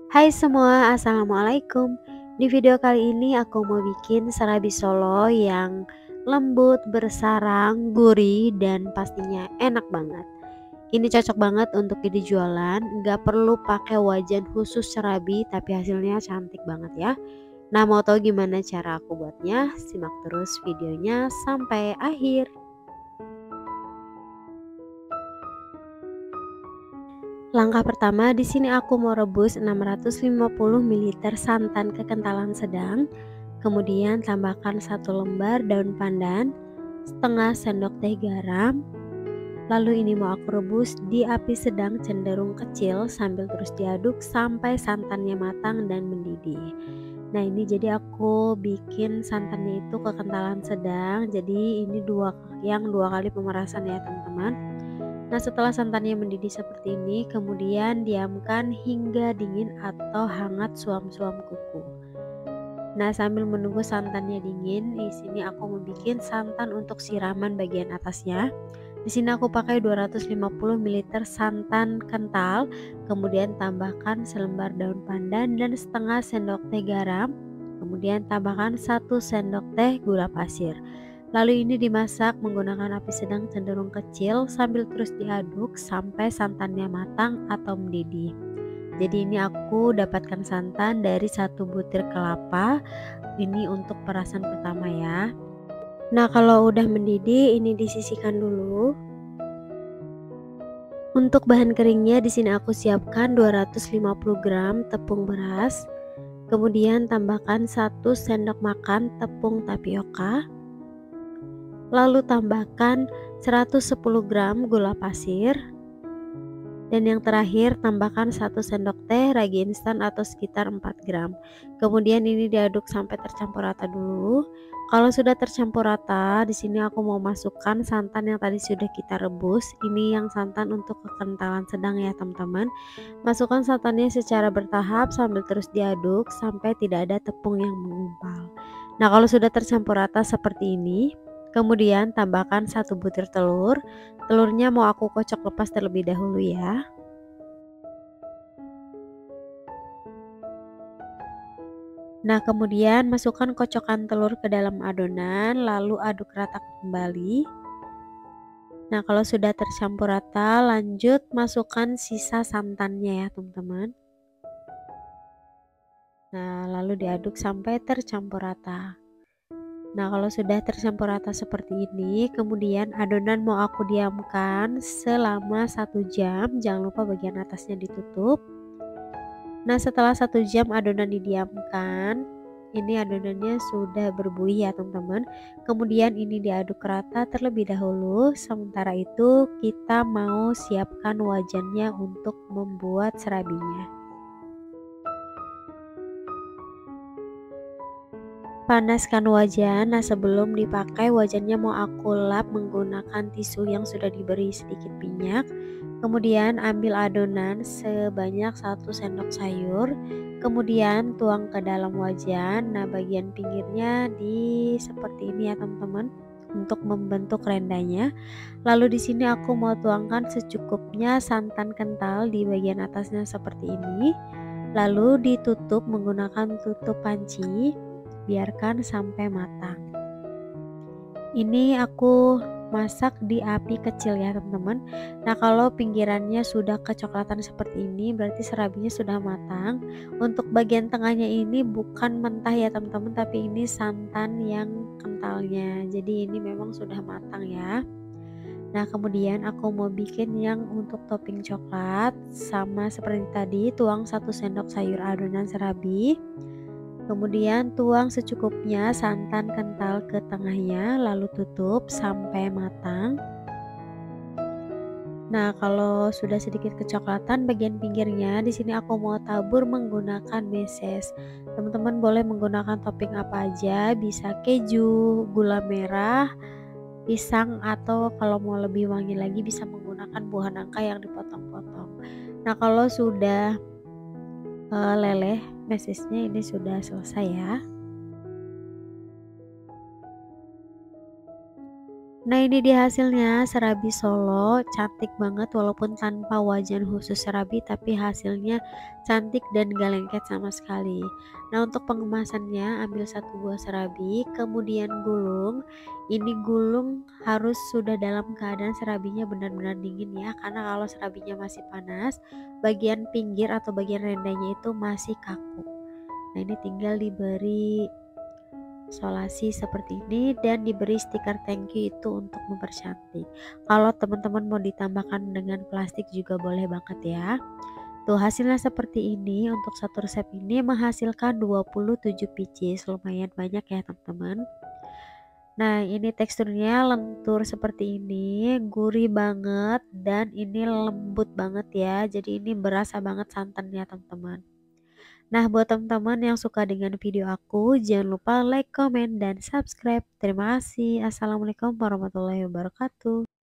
Hai semua, assalamualaikum. Di video kali ini aku mau bikin serabi Solo yang lembut, bersarang, gurih, dan pastinya enak banget. Ini cocok banget untuk ide jualan, nggak perlu pakai wajan khusus serabi, tapi hasilnya cantik banget ya. Nah, mau tahu gimana cara aku buatnya? Simak terus videonya sampai akhir. Langkah pertama, di sini aku mau rebus 650 ml santan kekentalan sedang. Kemudian tambahkan 1 lembar daun pandan, setengah sendok teh garam. Lalu ini mau aku rebus di api sedang cenderung kecil sambil terus diaduk sampai santannya matang dan mendidih. Nah, ini jadi aku bikin santannya itu kekentalan sedang. Jadi ini dua kali pemerasan ya teman-teman. Nah, setelah santannya mendidih seperti ini, kemudian diamkan hingga dingin atau hangat suam-suam kuku. Nah, sambil menunggu santannya dingin, di sini aku membuat santan untuk siraman bagian atasnya. Di sini aku pakai 250 ml santan kental, kemudian tambahkan selembar daun pandan dan setengah sendok teh garam, kemudian tambahkan 1 sendok teh gula pasir. Lalu ini dimasak menggunakan api sedang cenderung kecil sambil terus diaduk sampai santannya matang atau mendidih. Jadi ini aku dapatkan santan dari 1 butir kelapa. Ini untuk perasan pertama ya. Nah, kalau udah mendidih ini disisihkan dulu. Untuk bahan keringnya di sini aku siapkan 250 gram tepung beras. Kemudian tambahkan 1 sendok makan tepung tapioka. Lalu tambahkan 110 gram gula pasir. Dan yang terakhir tambahkan 1 sendok teh ragi instan atau sekitar 4 gram. Kemudian ini diaduk sampai tercampur rata dulu. Kalau sudah tercampur rata, di sini aku mau masukkan santan yang tadi sudah kita rebus. Ini yang santan untuk kekentalan sedang ya teman-teman. Masukkan santannya secara bertahap sambil terus diaduk sampai tidak ada tepung yang menggumpal. Nah, kalau sudah tercampur rata seperti ini, kemudian tambahkan 1 butir telur. Telurnya mau aku kocok lepas terlebih dahulu ya. Nah, kemudian masukkan kocokan telur ke dalam adonan, lalu aduk rata kembali. Nah, kalau sudah tercampur rata, lanjut masukkan sisa santannya ya, teman-teman. Nah, lalu diaduk sampai tercampur rata. Nah, kalau sudah tercampur rata seperti ini, kemudian adonan mau aku diamkan selama 1 jam. Jangan lupa bagian atasnya ditutup. Nah, setelah 1 jam adonan didiamkan, ini adonannya sudah berbuih ya teman-teman. Kemudian ini diaduk rata terlebih dahulu. Sementara itu kita mau siapkan wajannya untuk membuat serabinya. Panaskan wajan. Nah, sebelum dipakai wajannya mau aku lap menggunakan tisu yang sudah diberi sedikit minyak. Kemudian ambil adonan sebanyak 1 sendok sayur. Kemudian tuang ke dalam wajan. Nah, bagian pinggirnya seperti ini ya teman-teman, untuk membentuk rendanya. Lalu di sini aku mau tuangkan secukupnya santan kental di bagian atasnya seperti ini. Lalu ditutup menggunakan tutup panci. Biarkan sampai matang. Ini aku masak di api kecil ya teman-teman. Nah, kalau pinggirannya sudah kecoklatan seperti ini berarti serabinya sudah matang. Untuk bagian tengahnya ini bukan mentah ya teman-teman, tapi ini santan yang kentalnya. Jadi ini memang sudah matang ya. Nah, kemudian aku mau bikin yang untuk topping coklat. Sama seperti tadi, tuang 1 sendok sayur adonan serabi. Kemudian tuang secukupnya santan kental ke tengahnya, lalu tutup sampai matang. Nah, kalau sudah sedikit kecoklatan bagian pinggirnya, di sini aku mau tabur menggunakan meses. Teman-teman boleh menggunakan topping apa aja, bisa keju, gula merah, pisang, atau kalau mau lebih wangi lagi bisa menggunakan buah nangka yang dipotong-potong. Nah, kalau sudah leleh mesesnya, ini sudah selesai ya. Nah ini dia hasilnya, serabi Solo cantik banget walaupun tanpa wajan khusus serabi, tapi hasilnya cantik dan gak lengket sama sekali. Nah untuk pengemasannya, ambil satu buah serabi, kemudian gulung. Ini gulung harus sudah dalam keadaan serabinya benar-benar dingin ya, karena kalau serabinya masih panas, bagian pinggir atau bagian rendahnya itu masih kaku. Nah ini tinggal diberi solasi seperti ini dan diberi stiker thank you itu untuk mempercantik. Kalau teman-teman mau ditambahkan dengan plastik juga boleh banget ya. Tuh hasilnya seperti ini. Untuk satu resep ini menghasilkan 27 pieces, lumayan banyak ya teman-teman. Nah ini teksturnya lentur seperti ini, gurih banget dan ini lembut banget ya, jadi ini berasa banget santannya teman-teman. Nah, buat teman-teman yang suka dengan video aku, jangan lupa like, comment, dan subscribe. Terima kasih. Assalamualaikum warahmatullahi wabarakatuh.